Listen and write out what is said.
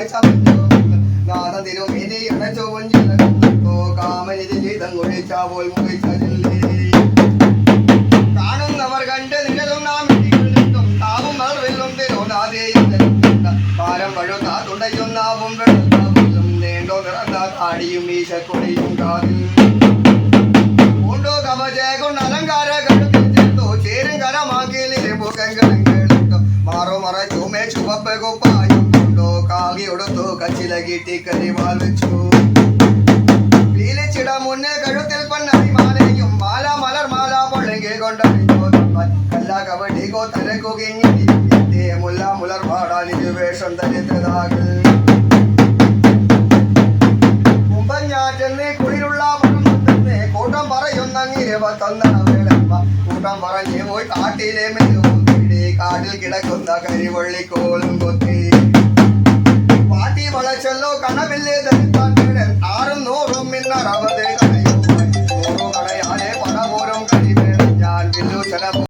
കാഴ്ച നാദത്തിനും ഇനി അടച്ചോ കാമനിധി ചെയ്തം കുഴിച്ച പോൽ മുഴിച്ചല്ലേ കാണുന്നവർ കണ്ട് നിഴലും നാം ഇടികൊള്ളിട്ടും താവും മറവിലും തിരുനാദേയും പാരം പഴുത്താ തുടയും നാവും വെളുത്താവും നീണ്ടോ നിറഞ്ഞ താടിയും മീശക്കൊടിയും കാതിൽ കൊണ്ടോ കവചേ കൊണ്ട് അലങ്കാര കഴുത്തിൽ ചേർത്തു ചേരും കരമാക്കിയിലെ മുഖങ്ങളും കേളിട്ടു മാറോ മറച്ചു മേ ചുവപ്പ് കുപ്പായും കൊണ്ടോ കാകി ഒടുത്തു കച്ചില കീട്ടി കരിവാൽ വെച്ചു വീലിച്ചിട മുന്നേ കഴുത്തിൽ പണ്ണി മാലയും മാല മലർ മാല പൊള്ളെങ്കിൽ കൊണ്ടറിഞ്ഞോ കല്ല കവടി കോത്തരക്കു കിങ്ങി മുല്ല മുലർ പാടാനിരു വേഷം തരിത്തതാകൾ കുമ്പഞ്ഞാറ്റെന്ന് കുളിരുള്ള പണത്തന്നെ കൂട്ടം പറയുന്നങ്ങിരെ തന്ന വേളമ്മ കൂട്ടം പറഞ്ഞു പോയി കാട്ടിലെ മെല്ലുകൊത്തി കാട്ടിൽ കിടക്കുന്ന കരിവള്ളിക്കോളും കൊത്തി പാട്ടി വളച്ചല്ലോ കണവില്ലേ ധരിത്താൻ